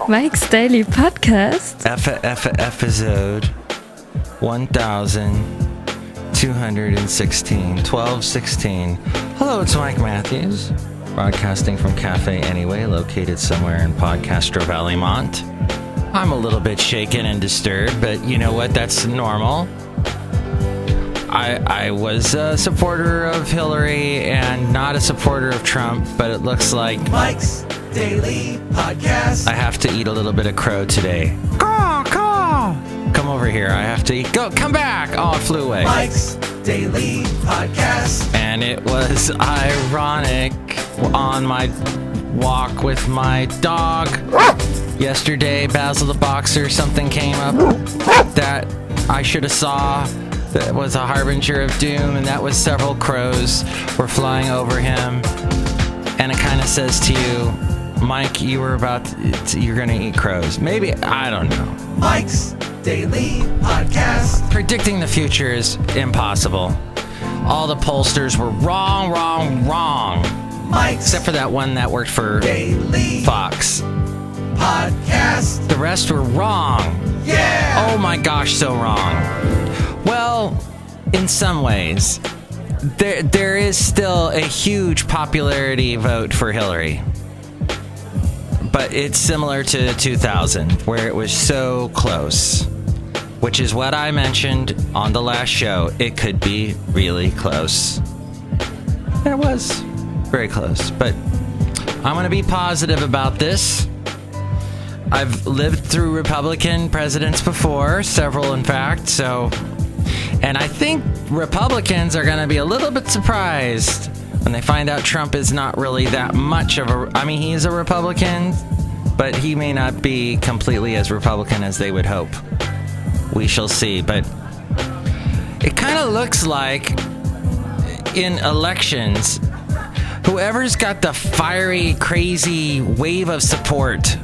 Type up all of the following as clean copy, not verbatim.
Mike's Daily Podcast. Episode 1216. 1216. Hello, it's Mike Matthews, broadcasting from Cafe Anyway, located somewhere in Podcastro Valley Mont. I'm a little bit shaken and disturbed, but you know what? That's normal. I was a supporter of Hillary and not a supporter of Trump, but it looks like Mike's Daily Podcast. I have to eat a little bit of crow today. Come over here. I have to eat. Come back. Oh, it flew away. Mike's Daily Podcast. And it was ironic on my walk with my dog. Yesterday, Basil the Boxer, something came up that I should have saw. That was a harbinger of doom, and that was several crows were flying over him. And it kind of says to you, Mike, you're going to eat crows. Maybe, I don't know. Mike's Daily Podcast. Predicting the future is impossible. All the pollsters were wrong. Mike's Except for that one that worked for Daily Fox. Podcast. The rest were wrong. Yeah! Oh my gosh, so wrong. Well, in some ways, there is still a huge popularity vote for Hillary. But it's similar to 2000, where it was so close. Which is what I mentioned on the last show. It could be really close. And it was very close. But I'm going to be positive about this. I've lived through Republican presidents before, several in fact, and I think Republicans are going to be a little bit surprised when they find out Trump is not really that much of he's a Republican, but he may not be completely as Republican as they would hope. We shall see, but it kind of looks like in elections, whoever's got the fiery, crazy wave of support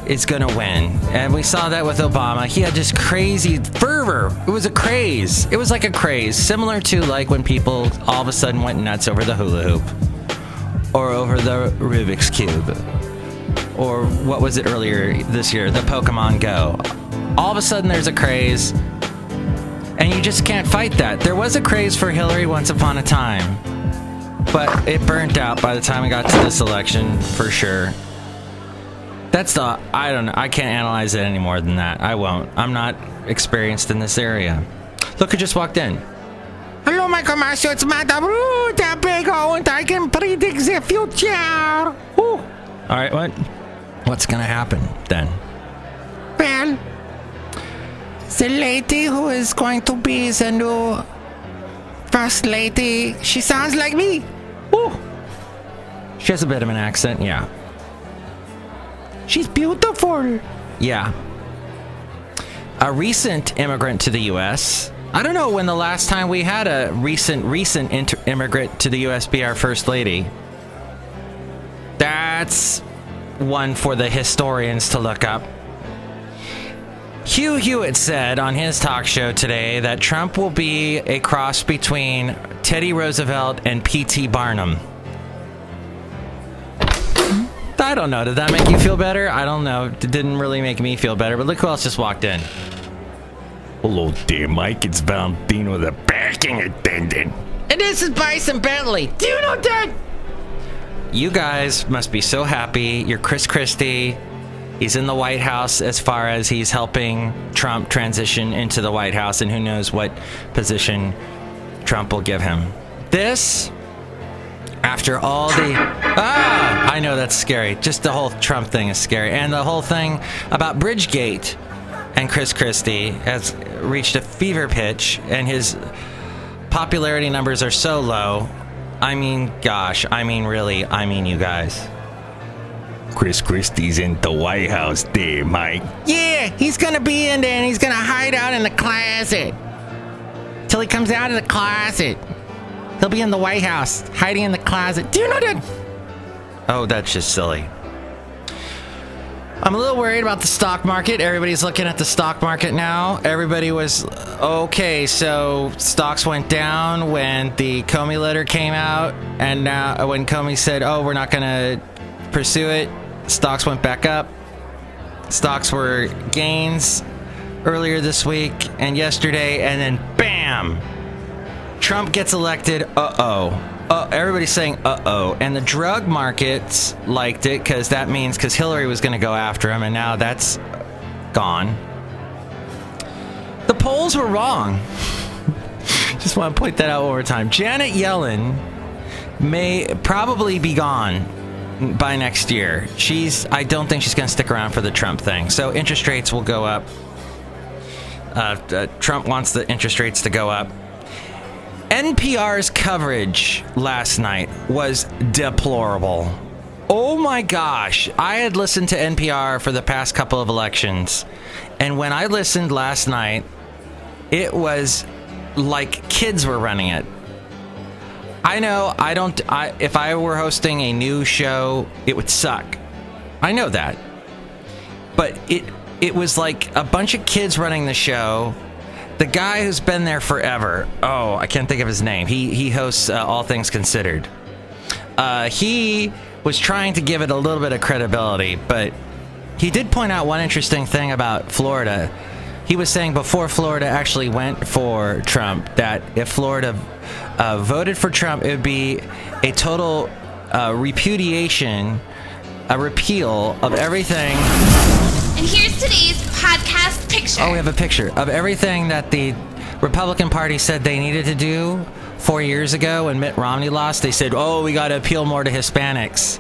is going to win. And we saw that with Obama. He had just crazy fervor. It was a craze. It was like a craze, similar to like when people all of a sudden went nuts over the hula hoop or over the Rubik's Cube or what was it earlier this year, the Pokemon Go. All of a sudden there's a craze and you just can't fight that. There was a craze for Hillary once upon a time, but it burnt out by the time we got to this election for sure. I don't know. I can't analyze it any more than that. I won't. I'm not experienced in this area. Look who just walked in. Hello, my commercial. It's Madame Rootabega, and I can predict the future. Ooh. All right, what's going to happen then? Well, the lady who is going to be the new first lady, she sounds like me. Ooh. She has a bit of an accent, yeah. She's beautiful. Yeah. A recent immigrant to the U.S. I don't know when the last time we had a recent immigrant to the U.S. be our first lady. That's one for the historians to look up. Hugh Hewitt said on his talk show today that Trump will be a cross between Teddy Roosevelt and P.T. Barnum. I don't know. Did that make you feel better? I don't know. It didn't really make me feel better, but look who else just walked in. Hello there, Mike. It's Valentino, the parking attendant. And this is Bison Bentley. Do you know that? You guys must be so happy. You're Chris Christie. He's in the White House as far as he's helping Trump transition into the White House, and who knows what position Trump will give him. This... After all the... I know that's scary. Just the whole Trump thing is scary. And the whole thing about Bridgegate and Chris Christie has reached a fever pitch, and his popularity numbers are so low. I mean, gosh. I mean, really. I mean, you guys. Chris Christie's in the White House there, Mike. Yeah, he's going to be in there, and he's going to hide out in the closet. Till he comes out of the closet. He'll be in the White House, hiding in the closet. Do you know that? Oh, that's just silly. I'm a little worried about the stock market. Everybody's looking at the stock market now. Everybody was, okay, so stocks went down when the Comey letter came out. And now when Comey said, we're not going to pursue it, Stocks went back up. Stocks were gains earlier this week and yesterday, and then bam! Trump gets elected. Everybody's saying uh-oh. And the drug markets liked it because Hillary was going to go after him, and now that's gone. The polls were wrong. Just want to point that out one more time. Janet Yellen may probably be gone by next year. I don't think she's going to stick around for the Trump thing. So interest rates will go up. Trump wants the interest rates to go up. NPR's coverage last night was deplorable. Oh my gosh. I had listened to NPR for the past couple of elections, and when I listened last night, it was like kids were running it. I know if I were hosting a news show, it would suck. I know that. But it was like a bunch of kids running the show. The guy who's been there forever. Oh, I can't think of his name. He hosts All Things Considered. He was trying to give it a little bit of credibility, but he did point out one interesting thing about Florida. He was saying before Florida actually went for Trump that if Florida voted for Trump, it would be a total repudiation, a repeal of everything. And here's today's podcast picture. Oh, we have a picture of everything that the Republican Party said they needed to do 4 years ago when Mitt Romney lost. They said, we got to appeal more to Hispanics.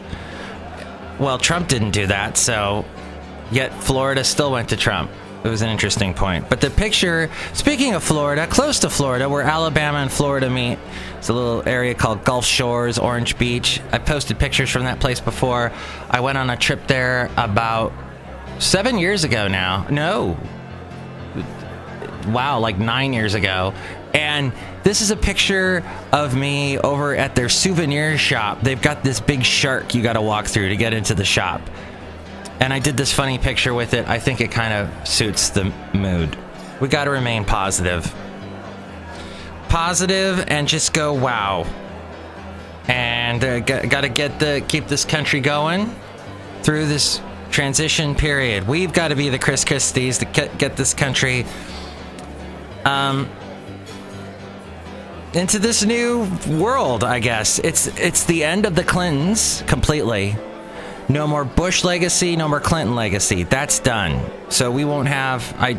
Well, Trump didn't do that, so yet Florida still went to Trump. It was an interesting point. But the picture, speaking of Florida, close to Florida, where Alabama and Florida meet, it's a little area called Gulf Shores, Orange Beach. I posted pictures from that place before. I went on a trip there about 7 years ago now. No. Wow, like 9 years ago. And this is a picture of me over at their souvenir shop. They've got this big shark you got to walk through to get into the shop. And I did this funny picture with it. I think it kind of suits the mood. We got to remain positive. Positive and just go wow. And got to keep this country going through this transition period. We've got to be the Chris Christies to get this country into this new world, I guess. It's the end of the Clintons completely. No more Bush legacy, no more Clinton legacy. That's done. So we won't have... I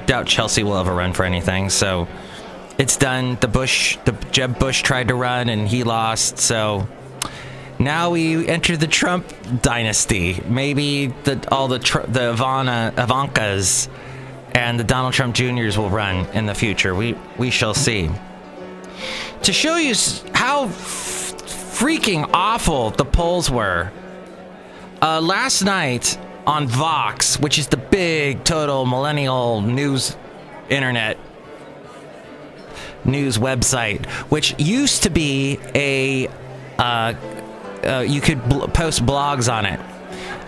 doubt Chelsea will ever run for anything, so it's done. The Jeb Bush tried to run and he lost, so now we enter the Trump dynasty. Maybe all the Ivankas and the Donald Trump Jr.'s will run in the future. We shall see. To show you how freaking awful the polls were, last night on Vox, which is the big total millennial news internet news website, which used to be a you could post blogs on it.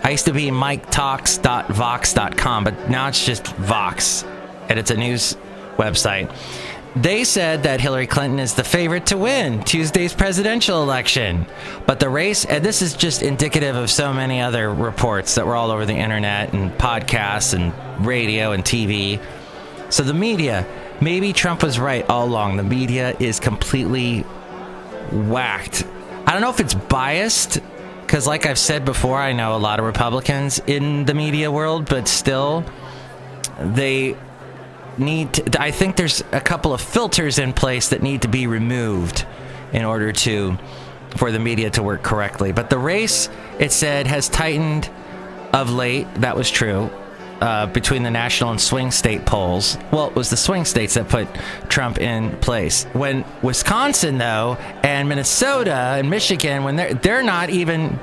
I used to be miketalks.vox.com, but now it's just Vox, and it's a news website. They said that Hillary Clinton is the favorite to win Tuesday's presidential election. But the race, and this is just indicative of so many other reports that were all over the internet and podcasts and radio and TV. So the media, maybe Trump was right all along. The media is completely whacked. I don't know if it's biased, because like I've said before, I know a lot of Republicans in the media world, but still, they I think there's a couple of filters in place that need to be removed in order for the media to work correctly. But the race, it said, has tightened of late. That was true between the national and swing state polls. Well, it was the swing states that put Trump in place. When Wisconsin, though, and Minnesota and Michigan, when they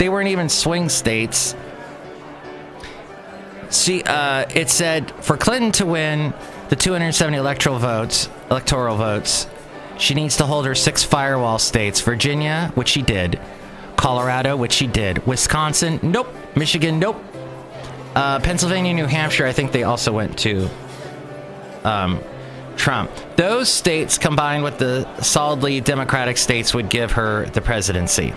weren't even swing states. See, it said for Clinton to win the 270 electoral votes, she needs to hold her 6 firewall states. Virginia, which she did. Colorado, which she did. Wisconsin, nope. Michigan, nope. Pennsylvania, New Hampshire, I think they also went to Trump. Those states combined with the solidly Democratic states would give her the presidency.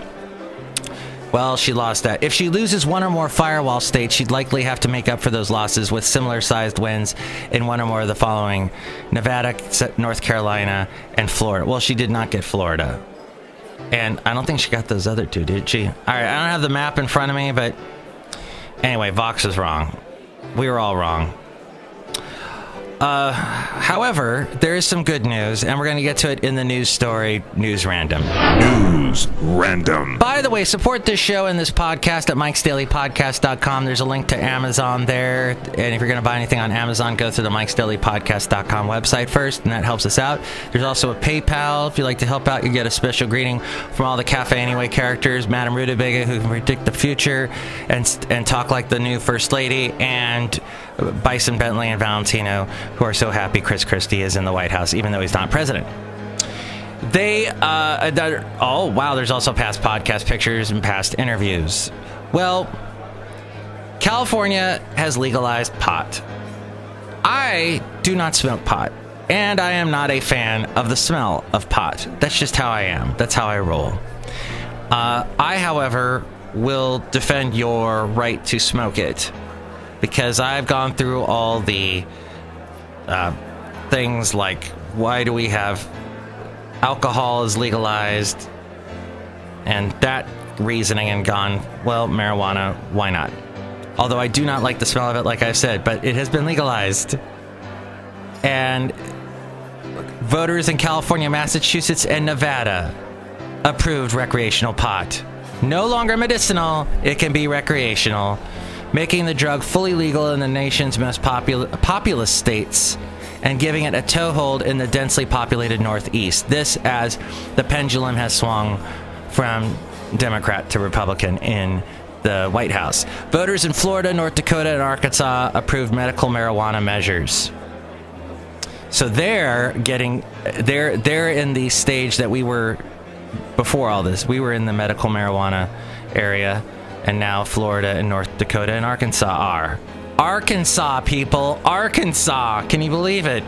Well, she lost that. If she loses one or more firewall states, she'd likely have to make up for those losses with similar-sized wins in one or more of the following: Nevada, North Carolina, and Florida. Well, she did not get Florida. And I don't think she got those other two, did she? All right, I don't have the map in front of me, but anyway, Vox was wrong. We were all wrong. However, there is some good news, and we're going to get to it in the news story, News Random. News Random. By the way, support this show and this podcast at mikesdailypodcast.com. There's a link to Amazon there, and if you're going to buy anything on Amazon, go through the mikesdailypodcast.com website first, and that helps us out. There's also a PayPal. If you'd like to help out, you get a special greeting from all the Cafe Anyway characters, Madame Rootabega, who can predict the future and talk like the new First Lady, and Bison Bentley and Valentino, who are so happy Chris Christie is in the White House, even though he's not president. There's also past podcast pictures and past interviews. Well, California has legalized pot. I do not smoke pot, and I am not a fan of the smell of pot. That's just how I am. That's how I roll. I, however, will defend your right to smoke it, because I've gone through all the things like, why do we have alcohol is legalized, and that reasoning, and gone, well, marijuana, why not? Although I do not like the smell of it, like I said, but it has been legalized. And voters in California, Massachusetts, and Nevada approved recreational pot. No longer medicinal, it can be recreational, making the drug fully legal in the nation's most populous states and giving it a toehold in the densely populated Northeast. This as the pendulum has swung from Democrat to Republican in the White House. Voters in Florida, North Dakota, and Arkansas approved medical marijuana measures. So they're in the stage that we were before all this. We were in the medical marijuana area, and now Florida and North Dakota and Arkansas are. Arkansas, people. Arkansas. Can you believe it?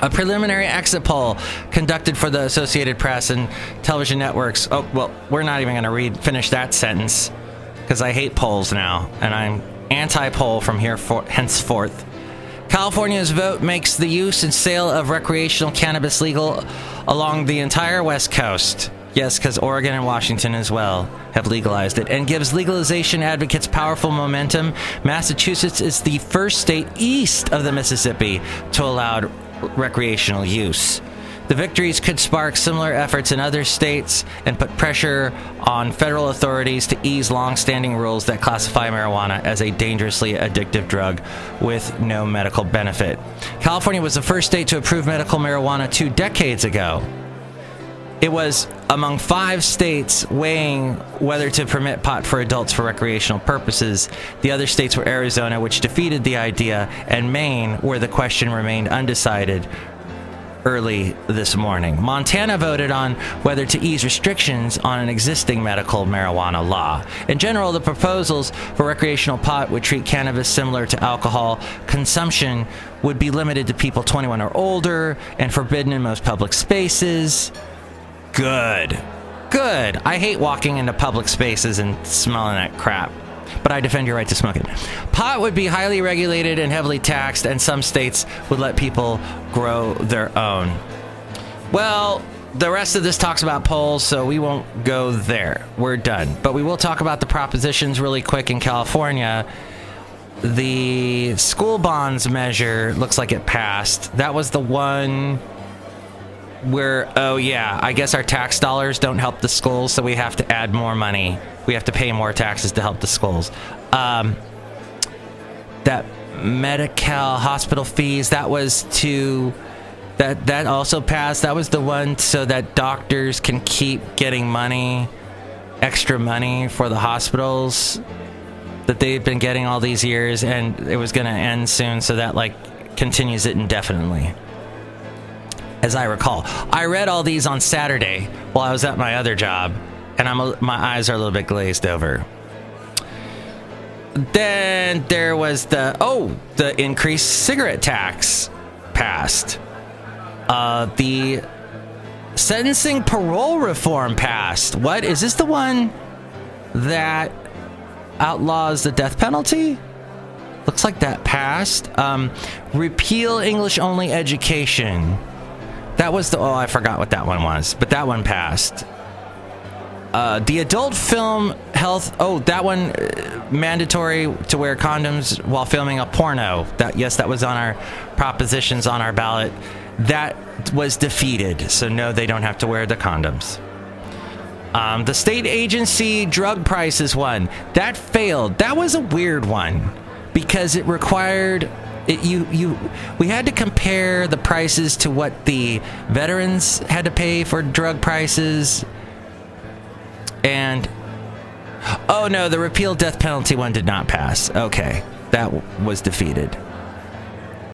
A preliminary exit poll conducted for the Associated Press and television networks. Oh, well, we're not even going to finish that sentence, because I hate polls now, and I'm anti-poll from henceforth. California's vote makes the use and sale of recreational cannabis legal along the entire West Coast. Yes, because Oregon and Washington as well have legalized it, and gives legalization advocates powerful momentum. Massachusetts is the first state east of the Mississippi to allow recreational use. The victories could spark similar efforts in other states and put pressure on federal authorities to ease long-standing rules that classify marijuana as a dangerously addictive drug with no medical benefit. California was the first state to approve medical marijuana 2 decades ago. It was among 5 states weighing whether to permit pot for adults for recreational purposes. The other states were Arizona, which defeated the idea, and Maine, where the question remained undecided early this morning. Montana voted on whether to ease restrictions on an existing medical marijuana law. In general, the proposals for recreational pot would treat cannabis similar to alcohol. Consumption would be limited to people 21 or older and forbidden in most public spaces. Good. I hate walking into public spaces and smelling that crap, but I defend your right to smoke it. Pot would be highly regulated and heavily taxed, and some states would let people grow their own. Well, the rest of this talks about polls, so we won't go there. We're done. But we will talk about the propositions really quick in California. The school bonds measure looks like it passed. That was the one where, I guess our tax dollars don't help the schools, so we have to add more money. We have to pay more taxes to help the schools. That Medi-Cal hospital fees, that also passed. That was the one so that doctors can keep getting extra money for the hospitals that they've been getting all these years, and it was going to end soon, so that continues it indefinitely, as I recall. I read all these on Saturday while I was at my other job, and my eyes are a little bit glazed over. Then there was the increased cigarette tax passed. The sentencing parole reform passed. What? Is this the one that outlaws the death penalty. Looks like that passed. Repeal English-only education. That was the... Oh, I forgot what that one was. But that one passed. The adult film health... Oh, that one... mandatory to wear condoms while filming a porno. Yes, that was on our propositions on our ballot. That was defeated. So no, they don't have to wear the condoms. The state agency drug prices one. That failed. That was a weird one. Because it required... we had to compare the prices to what the veterans had to pay for drug prices. And... Oh no, the repeal death penalty one did not pass. Okay, that was defeated.